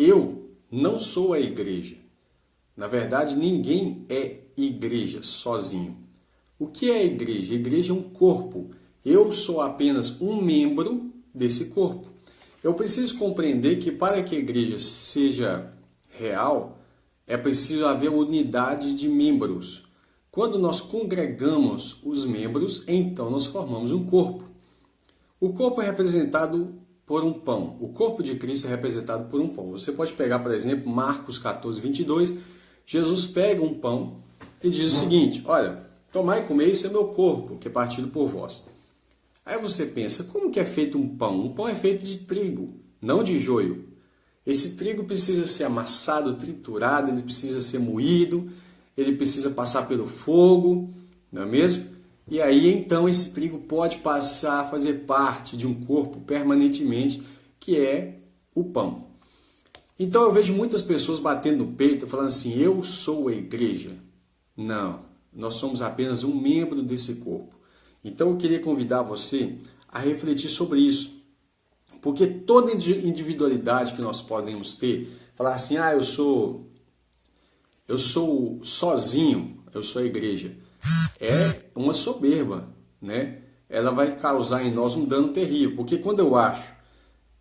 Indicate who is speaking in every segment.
Speaker 1: eu não sou a igreja. Na verdade, ninguém é igreja sozinho. O que é a igreja? A igreja é um corpo. Eu sou apenas um membro desse corpo. Eu preciso compreender que para que a igreja seja real, é preciso haver unidade de membros. Quando nós congregamos os membros, então nós formamos um corpo. O corpo é representado por um pão. O corpo de Cristo é representado por um pão. Você pode pegar, por exemplo, Marcos 14, 22. Jesus pega um pão e diz o seguinte: olha, tomai e comei, esse é meu corpo, que é partido por vós. Aí você pensa, como que é feito um pão? Um pão é feito de trigo, não de joio. Esse trigo precisa ser amassado, triturado, ele precisa ser moído, ele precisa passar pelo fogo, não é mesmo? E aí então esse trigo pode passar a fazer parte de um corpo permanentemente, que é o pão. Então eu vejo muitas pessoas batendo no peito, falando assim, eu sou a igreja. Não, nós somos apenas um membro desse corpo. Então eu queria convidar você a refletir sobre isso. Porque toda individualidade que nós podemos ter, falar assim, eu sou sozinho, eu sou a igreja, é uma soberba, né? Ela vai causar em nós um dano terrível. Porque quando eu acho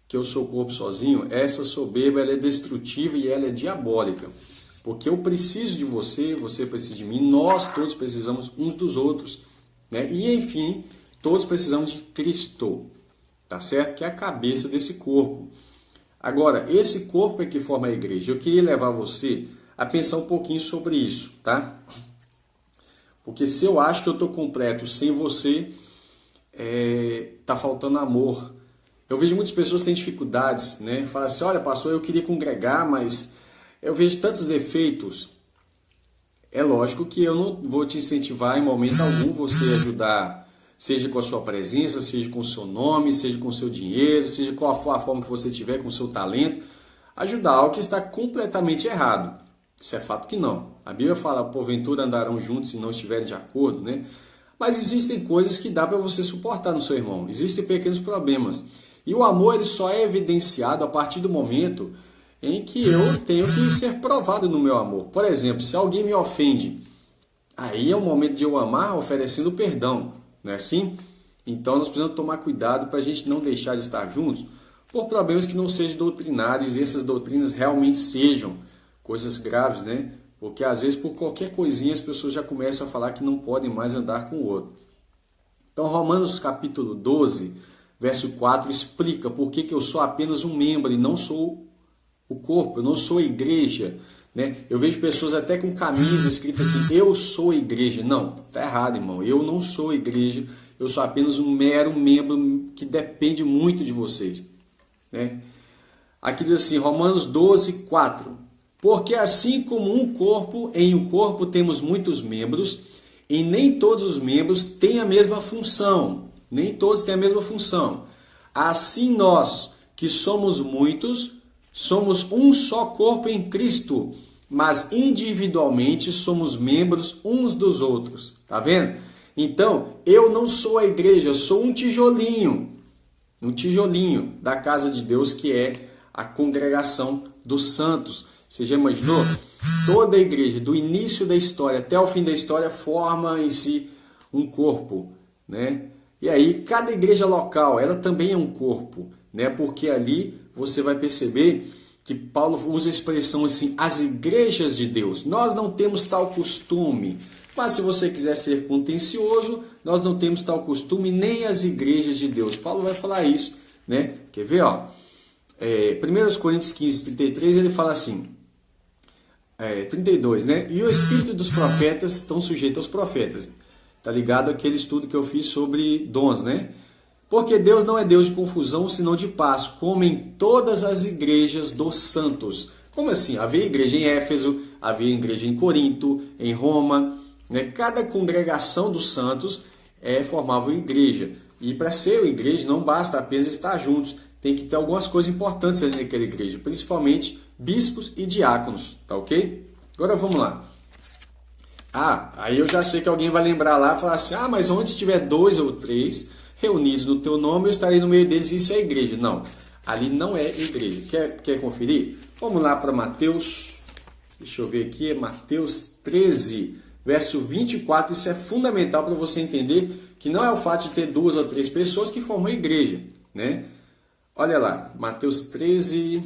Speaker 1: que eu sou o corpo sozinho, essa soberba ela é destrutiva e ela é diabólica. Porque eu preciso de você, você precisa de mim, nós todos precisamos uns dos outros, né? E enfim, todos precisamos de Cristo, tá certo? Que é a cabeça desse corpo. Agora, esse corpo é que forma a igreja. Eu queria levar você a pensar um pouquinho sobre isso, tá? Porque se eu acho que eu estou completo sem você, tá faltando amor. Eu vejo muitas pessoas que têm dificuldades, né? Fala assim, olha pastor, eu queria congregar, mas eu vejo tantos defeitos. É lógico que eu não vou te incentivar em momento algum você ajudar, seja com a sua presença, seja com o seu nome, seja com o seu dinheiro, seja qual for a forma que você tiver, com o seu talento, ajudar algo que está completamente errado. Isso é fato que não. A Bíblia fala, porventura andarão juntos se não estiverem de acordo, né? Mas existem coisas que dá para você suportar no seu irmão. Existem pequenos problemas. E o amor ele só é evidenciado a partir do momento em que eu tenho que ser provado no meu amor. Por exemplo, se alguém me ofende, aí é o momento de eu amar oferecendo perdão, não é assim? Então nós precisamos tomar cuidado para a gente não deixar de estar juntos por problemas que não sejam doutrinários e essas doutrinas realmente sejam coisas graves, né? Porque às vezes por qualquer coisinha as pessoas já começam a falar que não podem mais andar com o outro. Então Romanos capítulo 12, verso 4 explica por que eu sou apenas um membro e não sou o corpo, eu não sou a igreja, né? Eu vejo pessoas até com camisa escrita assim, eu sou a igreja. Não, tá errado, irmão. Eu não sou a igreja, eu sou apenas um mero membro que depende muito de vocês, né? Aqui diz assim, Romanos 12, 4. Porque assim como um corpo, em um corpo temos muitos membros, e nem todos os membros têm a mesma função. Nem todos têm a mesma função. Assim nós, que somos muitos, somos um só corpo em Cristo, mas individualmente somos membros uns dos outros. Tá vendo? Então, eu não sou a igreja, eu sou um tijolinho da casa de Deus, que é a congregação dos santos. Você já imaginou? Toda a igreja, do início da história até o fim da história, forma em si um corpo, né? E aí, cada igreja local, ela também é um corpo, né? Porque ali você vai perceber que Paulo usa a expressão assim, as igrejas de Deus. Nós não temos tal costume, mas se você quiser ser contencioso, nós não temos tal costume, nem as igrejas de Deus. Paulo vai falar isso, né? Quer ver, ó? 1 Coríntios 15, 33, ele fala assim, 32, né? E o espírito dos profetas estão sujeitos aos profetas. Tá ligado aquele estudo que eu fiz sobre dons, né? Porque Deus não é Deus de confusão, senão de paz, como em todas as igrejas dos santos. Como assim? Havia igreja em Éfeso, havia igreja em Corinto, em Roma, né? Cada congregação dos santos formava uma igreja. E para ser uma igreja não basta apenas estar juntos, tem que ter algumas coisas importantes ali naquela igreja, principalmente bispos e diáconos, tá ok? Agora vamos lá. Aí eu já sei que alguém vai lembrar lá e falar assim, mas onde estiver 2 ou 3 reunidos no teu nome, eu estarei no meio deles, isso é igreja. Não, ali não é igreja. Quer conferir? Vamos lá para Mateus, deixa eu ver aqui, é Mateus 13, verso 24. Isso é fundamental para você entender que não é o fato de ter 2 ou 3 pessoas que formam a igreja, né? Olha lá, Mateus 13...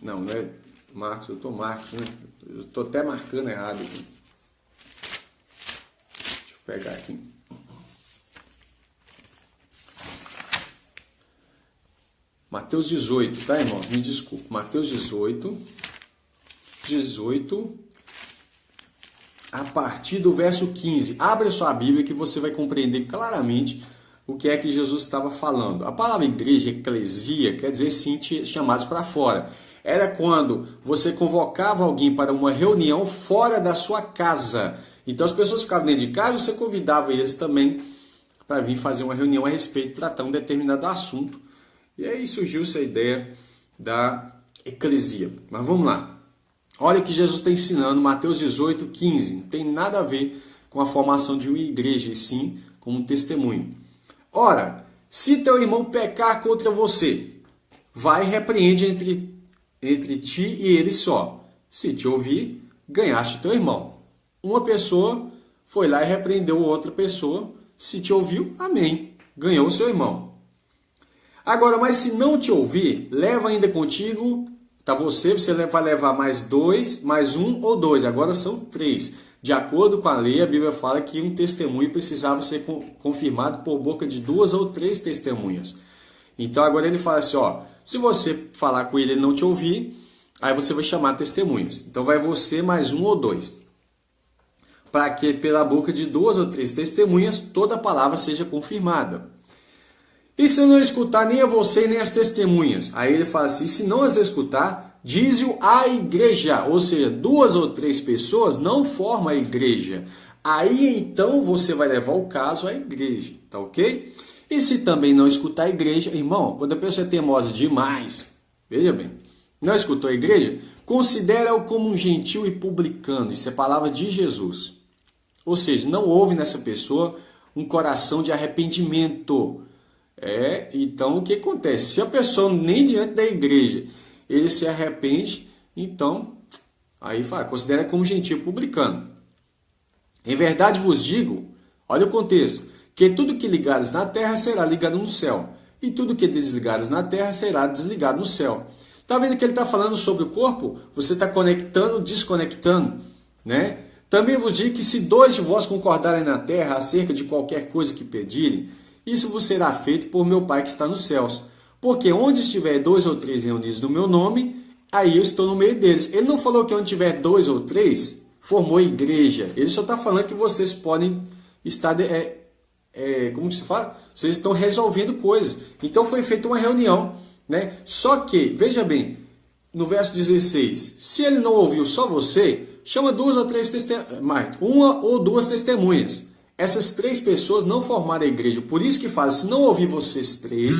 Speaker 1: Não é Marcos, eu estou Marcos, né? Eu estou até marcando errado aqui. Deixa eu pegar aqui. Mateus 18, tá, irmão? Me desculpe. Mateus 18, a partir do verso 15. Abre a sua Bíblia que você vai compreender claramente o que é que Jesus estava falando. A palavra igreja, eclesia, quer dizer sim, chamados para fora. Era quando você convocava alguém para uma reunião fora da sua casa. Então as pessoas ficavam dentro de casa, você convidava eles também para vir fazer uma reunião a respeito, tratar um determinado assunto. E aí surgiu essa ideia da eclesia. Mas vamos lá. Olha o que Jesus está ensinando, Mateus 18, 15. Não tem nada a ver com a formação de uma igreja, e sim com um testemunho. Ora, se teu irmão pecar contra você, vai e repreende entre ti e ele só. Se te ouvir, ganhaste teu irmão. Uma pessoa foi lá e repreendeu outra pessoa. Se te ouviu, amém. Ganhou o seu irmão. Agora, mas se não te ouvir, leva ainda contigo, tá você vai levar mais 2, mais 1 ou 2. Agora são 3. De acordo com a lei, a Bíblia fala que um testemunho precisava ser confirmado por boca de 2 ou 3 testemunhas. Então agora ele fala assim, ó, se você falar com ele e ele não te ouvir, aí você vai chamar testemunhas. Então vai você mais 1 ou 2. Para que pela boca de 2 ou 3 testemunhas toda a palavra seja confirmada. E se eu não escutar nem a você nem as testemunhas? Aí ele fala assim, se não as escutar, diz-o à igreja. Ou seja, 2 ou 3 pessoas não formam a igreja. Aí então você vai levar o caso à igreja, tá ok? E se também não escutar a igreja, irmão, quando a pessoa é teimosa demais, veja bem, não escutou a igreja, considera-o como um gentil e publicano. Isso é palavra de Jesus. Ou seja, não houve nessa pessoa um coração de arrependimento. Então o que acontece? Se a pessoa nem diante da igreja ele se arrepende, então aí fala, considera como gentil publicano. Em verdade vos digo, olha o contexto, que tudo que ligares na terra será ligado no céu, e tudo que desligares na terra será desligado no céu. Está vendo que ele está falando sobre o corpo? Você está conectando, desconectando, né? Também vos digo que se 2 de vós concordarem na terra acerca de qualquer coisa que pedirem, isso vos será feito por meu Pai que está nos céus. Porque onde estiver 2 ou 3 reunidos no meu nome, aí eu estou no meio deles. Ele não falou que onde tiver 2 ou 3, formou igreja. Ele só está falando que vocês podem estar... como que se fala? Vocês estão resolvendo coisas. Então foi feita uma reunião, né? Só que, veja bem, no verso 16, se ele não ouviu só você, chama 2 ou 3 testemunhas, 1 ou 2 testemunhas. Essas 3 pessoas não formaram a igreja. Por isso que fala, se não ouvir vocês 3,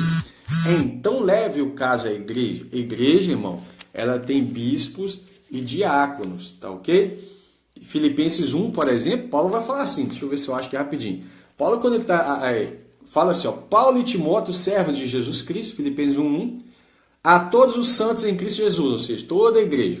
Speaker 1: então leve o caso à igreja. Igreja, irmão, ela tem bispos e diáconos, tá ok? Filipenses 1, por exemplo, Paulo vai falar assim, deixa eu ver se eu acho que é rapidinho. Paulo, quando ele fala assim, ó, Paulo e Timóteo, servos de Jesus Cristo, Filipenses 1:1, a todos os santos em Cristo Jesus, ou seja, toda a igreja,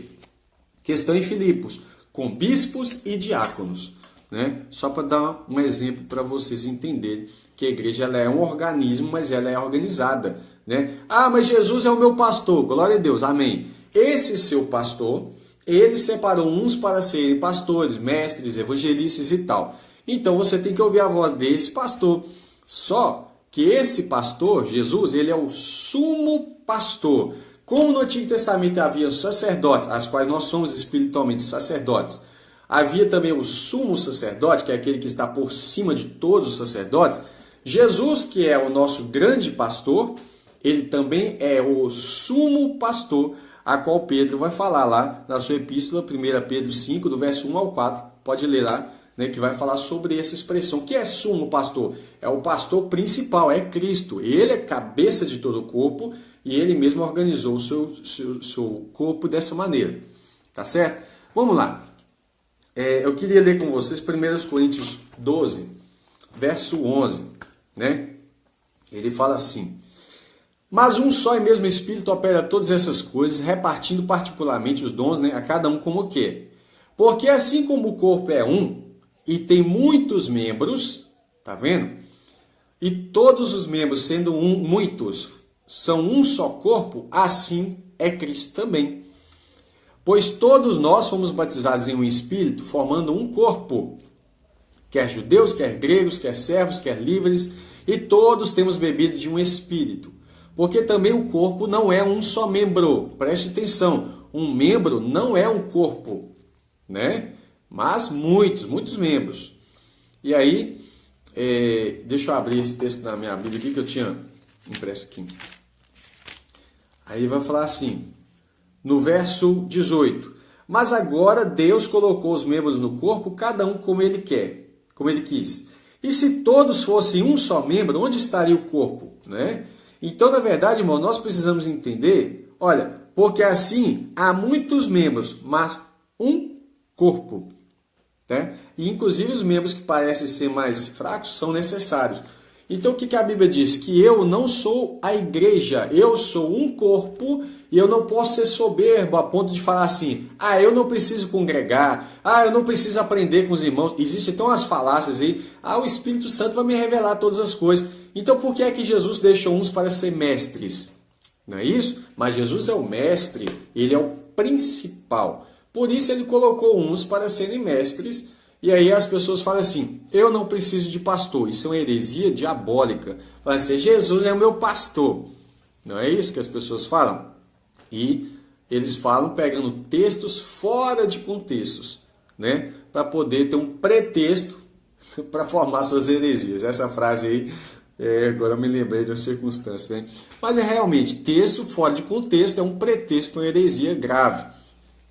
Speaker 1: que estão em Filipos, com bispos e diáconos. Né? Só para dar um exemplo para vocês entenderem que a igreja ela é um organismo, mas ela é organizada. Né? Ah, mas Jesus é o meu pastor, glória a Deus, amém. Esse seu pastor, ele separou uns para serem pastores, mestres, evangelistas e tal. Então você tem que ouvir a voz desse pastor. Só que esse pastor, Jesus, ele é o sumo pastor. Como no Antigo Testamento havia sacerdotes, as quais nós somos espiritualmente sacerdotes, havia também o sumo sacerdote, que é aquele que está por cima de todos os sacerdotes. Jesus, que é o nosso grande pastor, ele também é o sumo pastor, a qual Pedro vai falar lá na sua epístola, 1 Pedro 5, do verso 1 ao 4. Pode ler lá, né, que vai falar sobre essa expressão. O que é sumo pastor? É o pastor principal, é Cristo. Ele é cabeça de todo o corpo e ele mesmo organizou o seu corpo dessa maneira. Tá certo? Vamos lá. Eu queria ler com vocês 1 Coríntios 12, verso 11, né? Ele fala assim, Mas um só e mesmo Espírito opera todas essas coisas, repartindo particularmente os dons, né, a cada um como quer. Porque assim como o corpo é um e tem muitos membros, tá vendo? E todos os membros, sendo muitos, são um só corpo, assim é Cristo também. Pois todos nós fomos batizados em um Espírito, formando um corpo, quer judeus, quer gregos, quer servos, quer livres, e todos temos bebido de um Espírito. Porque também o corpo não é um só membro. Preste atenção, um membro não é um corpo, né? Mas muitos membros. E aí, deixa eu abrir esse texto na minha Bíblia aqui que eu tinha impresso aqui. Aí vai falar assim, no verso 18. Mas agora Deus colocou os membros no corpo, cada um como ele quer, como ele quis. E se todos fossem um só membro, onde estaria o corpo, né? Então, na verdade, irmão, nós precisamos entender, olha, porque assim há muitos membros, mas um corpo, né? E inclusive os membros que parecem ser mais fracos são necessários. Então o que a Bíblia diz? Que eu não sou a igreja, eu sou um corpo e eu não posso ser soberbo a ponto de falar assim, eu não preciso congregar, eu não preciso aprender com os irmãos. Existem então as falácias aí, o Espírito Santo vai me revelar todas as coisas. Então por que é que Jesus deixou uns para ser mestres? Não é isso? Mas Jesus é o mestre, ele é o principal. Por isso ele colocou uns para serem mestres. E aí as pessoas falam assim, eu não preciso de pastor. Isso é uma heresia diabólica. Vai ser, Jesus é o meu pastor. Não é isso que as pessoas falam? E eles falam pegando textos fora de contextos, né? Para poder ter um pretexto para formar suas heresias. Essa frase aí, agora eu me lembrei de uma circunstância, né? Mas é realmente, texto fora de contexto é um pretexto para uma heresia grave,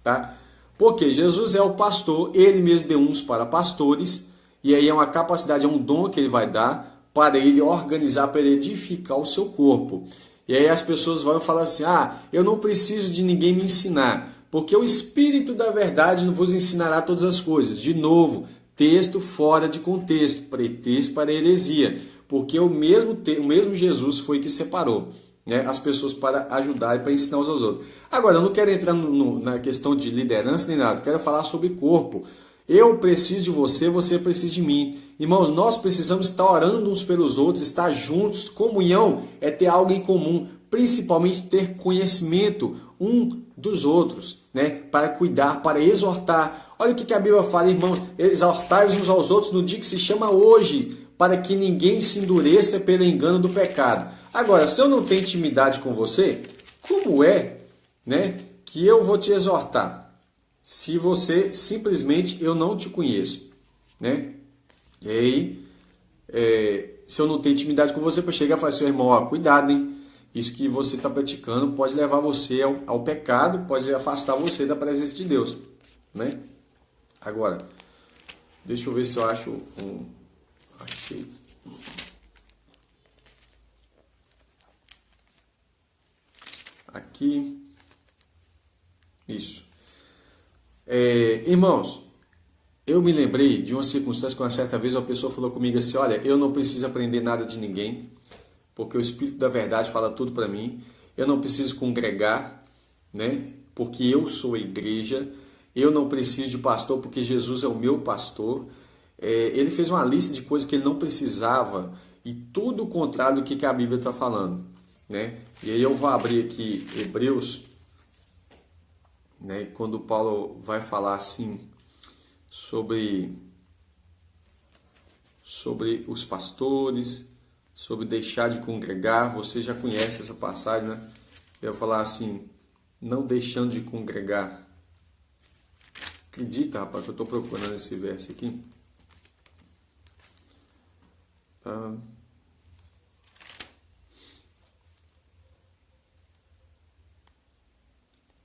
Speaker 1: tá? Porque Jesus é o pastor, ele mesmo deu uns para pastores, e aí é uma capacidade, é um dom que ele vai dar para ele organizar, para ele edificar o seu corpo. E aí as pessoas vão falar assim, eu não preciso de ninguém me ensinar, porque o Espírito da verdade não vos ensinará todas as coisas. De novo, texto fora de contexto, pretexto para heresia, porque o mesmo Jesus foi que separou, né, as pessoas para ajudar e para ensinar uns aos outros. Agora, eu não quero entrar na questão de liderança nem nada, eu quero falar sobre corpo. Eu preciso de você, você precisa de mim. Irmãos, nós precisamos estar orando uns pelos outros, estar juntos. Comunhão é ter algo em comum, principalmente ter conhecimento um dos outros, né, para cuidar, para exortar. Olha o que a Bíblia fala, irmãos, exortai uns aos outros no dia que se chama hoje, para que ninguém se endureça pelo engano do pecado. Agora, se eu não tenho intimidade com você, como é, né, que eu vou te exortar? Se você simplesmente eu não te conheço, né? E aí, se eu não tenho intimidade com você, para chegar e falar assim, irmão, cuidado, hein? Isso que você está praticando pode levar você ao pecado, pode afastar você da presença de Deus, né? Agora, deixa eu ver se eu acho achei. Aqui. Isso. Irmãos, eu me lembrei de uma circunstância que uma certa vez uma pessoa falou comigo assim, olha, eu não preciso aprender nada de ninguém, porque o Espírito da Verdade fala tudo para mim, eu não preciso congregar, né? Porque eu sou a igreja, eu não preciso de pastor, porque Jesus é o meu pastor. Ele fez uma lista de coisas que ele não precisava, e tudo o contrário do que a Bíblia está falando, né? E aí eu vou abrir aqui Hebreus, né, quando Paulo vai falar assim sobre os pastores, sobre deixar de congregar. Você já conhece essa passagem, né? Eu vou falar assim, não deixando de congregar. Acredita, rapaz, que eu estou procurando esse verso aqui.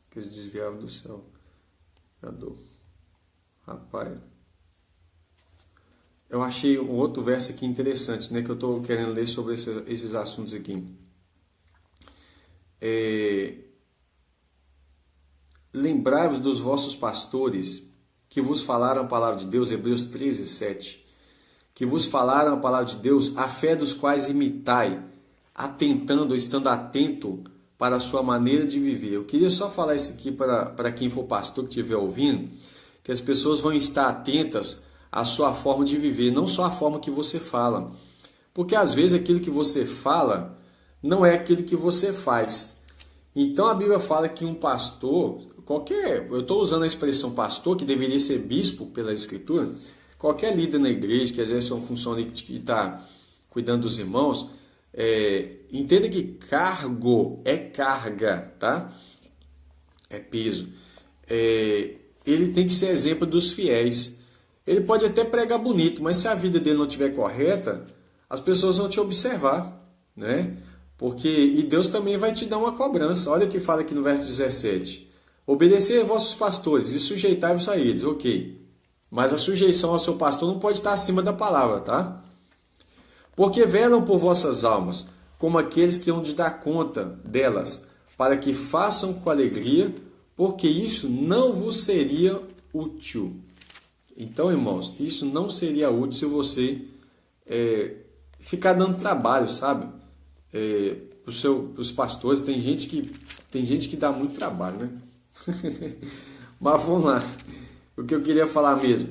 Speaker 1: Que eles desviavam do céu. Rapaz, eu achei um outro verso aqui interessante, né, que eu estou querendo ler sobre esses assuntos aqui. Lembrai-vos dos vossos pastores que vos falaram a palavra de Deus, Hebreus 13, 7. Que vos falaram a palavra de Deus, a fé dos quais imitai, atentando, estando atento para a sua maneira de viver. Eu queria só falar isso aqui para quem for pastor que estiver ouvindo, que as pessoas vão estar atentas à sua forma de viver, não só a forma que você fala. Porque às vezes aquilo que você fala não é aquilo que você faz. Então a Bíblia fala que um pastor, eu estou usando a expressão pastor, que deveria ser bispo pela Escritura, qualquer líder na igreja que exerce uma função que está cuidando dos irmãos, entenda que cargo é carga, tá? É peso. Ele tem que ser exemplo dos fiéis. Ele pode até pregar bonito, mas se a vida dele não estiver correta, as pessoas vão te observar, né? E Deus também vai te dar uma cobrança. Olha o que fala aqui no verso 17. Obedecer a vossos pastores e sujeitai-vos a eles, ok. Mas a sujeição ao seu pastor não pode estar acima da palavra, tá? Porque velam por vossas almas, como aqueles que hão de dar conta delas, para que façam com alegria, porque isso não vos seria útil. Então, irmãos, isso não seria útil se você ficar dando trabalho, sabe? Para os pastores, tem gente que dá muito trabalho, né? Mas vamos lá. O que eu queria falar mesmo,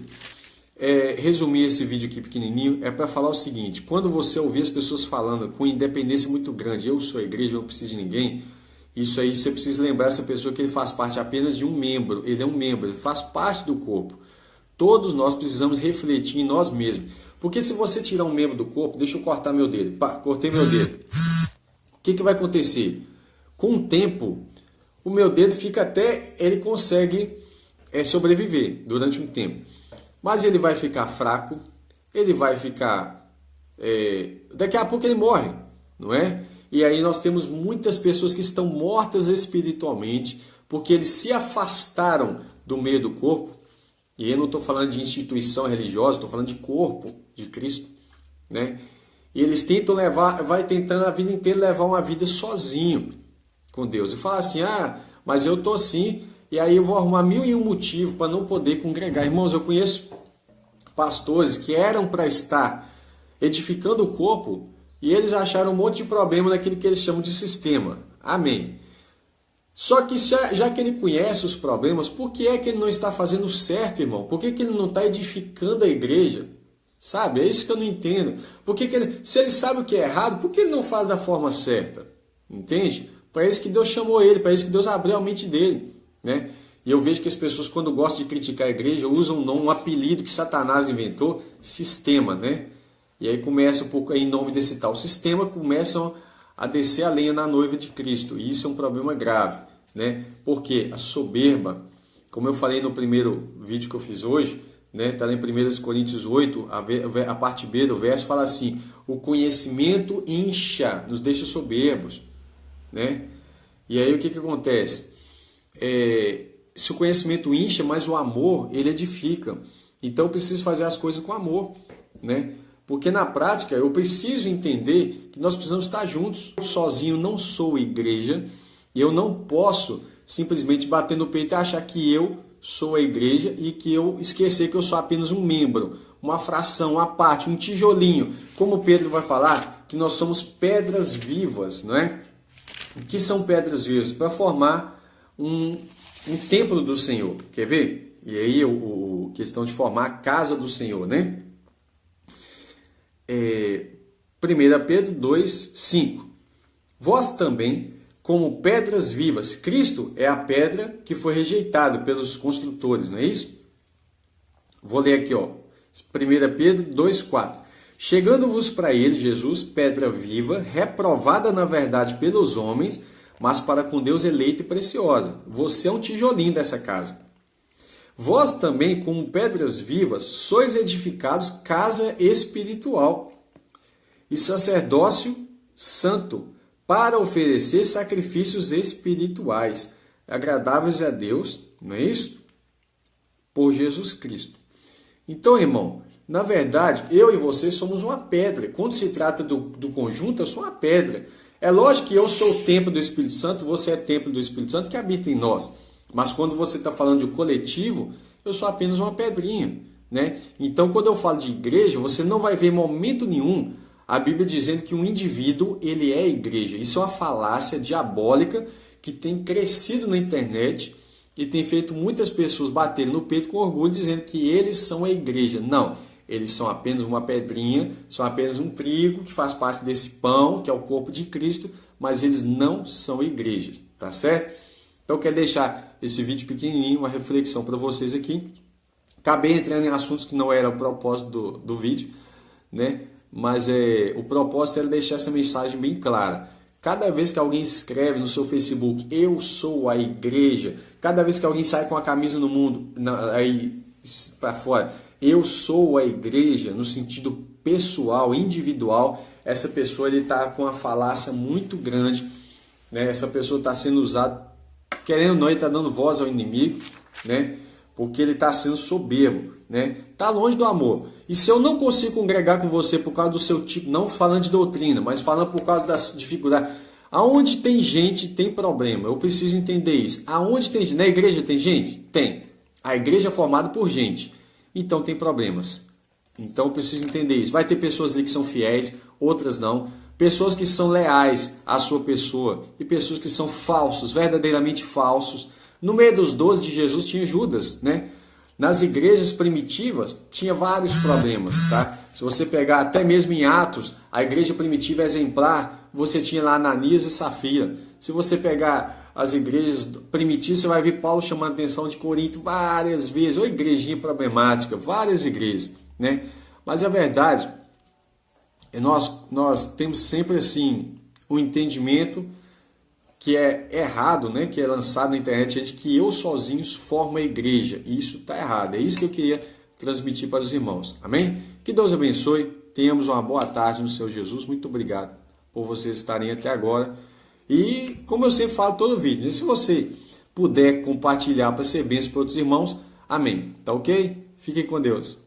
Speaker 1: resumir esse vídeo aqui pequenininho, é para falar o seguinte: quando você ouvir as pessoas falando com independência muito grande, eu sou a igreja, eu não preciso de ninguém, isso aí você precisa lembrar essa pessoa que ele faz parte apenas de um membro, ele é um membro, ele faz parte do corpo. Todos nós precisamos refletir em nós mesmos, porque se você tirar um membro do corpo, deixa eu cortar meu dedo, cortei meu dedo, o que vai acontecer? Com o tempo, o meu dedo ele consegue sobreviver durante um tempo. Mas ele vai ficar fraco, ele vai ficar... daqui a pouco ele morre, não é? E aí nós temos muitas pessoas que estão mortas espiritualmente, porque eles se afastaram do meio do corpo, e eu não estou falando de instituição religiosa, estou falando de corpo de Cristo, né? E eles vai tentando a vida inteira levar uma vida sozinho com Deus. E fala assim, mas eu estou assim... E aí eu vou arrumar 1001 motivos para não poder congregar. Irmãos, eu conheço pastores que eram para estar edificando o corpo e eles acharam um monte de problema naquilo que eles chamam de sistema. Amém. Só que já que ele conhece os problemas, por que é que ele não está fazendo certo, irmão? Por que ele não está edificando a igreja? Sabe? É isso que eu não entendo. Se ele sabe o que é errado, por que ele não faz da forma certa? Entende? Para isso que Deus chamou ele, para isso que Deus abriu a mente dele. Né? E eu vejo que as pessoas, quando gostam de criticar a igreja, usam um apelido que Satanás inventou, sistema, né? E aí começam, em nome desse tal sistema, começam a descer a lenha na noiva de Cristo. E isso é um problema grave, né? Porque a soberba, como eu falei no primeiro vídeo que eu fiz hoje, né? Está lá em 1 Coríntios 8, a parte B do verso fala assim: o conhecimento incha, nos deixa soberbos, né? E aí o que acontece? Se o conhecimento incha, mas o amor, ele edifica. Então eu preciso fazer as coisas com amor, né? Porque na prática eu preciso entender que nós precisamos estar juntos. Eu sozinho não sou igreja, e eu não posso simplesmente bater no peito e achar que eu sou a igreja e que eu esquecer que eu sou apenas um membro, uma fração, uma parte, um tijolinho. Como Pedro vai falar, que nós somos pedras vivas, não é? O que são pedras vivas? Para formar um templo do Senhor, quer ver? E aí a questão de formar a casa do Senhor, né? 1 Pedro 2, 5. Vós também, como pedras vivas, Cristo é a pedra que foi rejeitada pelos construtores, não é isso? Vou ler aqui, 1 Pedro 2, 4. Chegando-vos para ele, Jesus, pedra viva, reprovada na verdade pelos homens, mas para com Deus eleita e preciosa. Você é um tijolinho dessa casa. Vós também, como pedras vivas, sois edificados casa espiritual e sacerdócio santo, para oferecer sacrifícios espirituais, agradáveis a Deus, não é isso? Por Jesus Cristo. Então, irmão, na verdade, eu e você somos uma pedra. Quando se trata do conjunto, eu sou uma pedra. É lógico que eu sou o templo do Espírito Santo, você é templo do Espírito Santo que habita em nós. Mas quando você está falando de um coletivo, eu sou apenas uma pedrinha, né? Então, quando eu falo de igreja, você não vai ver em momento nenhum a Bíblia dizendo que um indivíduo, ele é a igreja. Isso é uma falácia diabólica que tem crescido na internet e tem feito muitas pessoas baterem no peito com orgulho, dizendo que eles são a igreja. Não, eles são apenas uma pedrinha, são apenas um trigo que faz parte desse pão, que é o corpo de Cristo, mas eles não são igrejas, tá certo? Então eu quero deixar esse vídeo pequenininho, uma reflexão para vocês aqui. Acabei entrando em assuntos que não era o propósito do vídeo, né? Mas o propósito era deixar essa mensagem bem clara. Cada vez que alguém escreve no seu Facebook, eu sou a igreja, cada vez que alguém sai com a camisa no mundo, aí para fora, eu sou a igreja, no sentido pessoal, individual, essa pessoa está com uma falácia muito grande, né? Essa pessoa está sendo usada, querendo ou não, ele está dando voz ao inimigo, né? Porque ele está sendo soberbo, né? Está longe do amor. E se eu não consigo congregar com você por causa do seu tipo, não falando de doutrina, mas falando por causa da dificuldade, aonde tem gente, tem problema. Eu preciso entender isso. Aonde tem gente? Na igreja tem gente? Tem. A igreja é formada por gente. Então tem problemas. Então eu preciso entender isso. Vai ter pessoas ali que são fiéis, outras não. Pessoas que são leais à sua pessoa e pessoas que são falsos, verdadeiramente falsos. No meio dos 12 de Jesus tinha Judas, né? Nas igrejas primitivas tinha vários problemas, tá? Se você pegar até mesmo em Atos, a igreja primitiva exemplar, você tinha lá Ananias e Safira. Se você pegar as igrejas primitivas, você vai ver Paulo chamando a atenção de Corinto várias vezes, ou igrejinha problemática, várias igrejas, né? Mas a verdade é nós temos sempre assim um entendimento que é errado, né? Que é lançado na internet, de que eu sozinho formo a igreja. E isso está errado. É isso que eu queria transmitir para os irmãos. Amém? Que Deus abençoe. Tenhamos uma boa tarde no Senhor Jesus. Muito obrigado por vocês estarem até agora. E como eu sempre falo todo vídeo, se você puder compartilhar para ser bênção para outros irmãos, amém. Tá ok? Fiquem com Deus.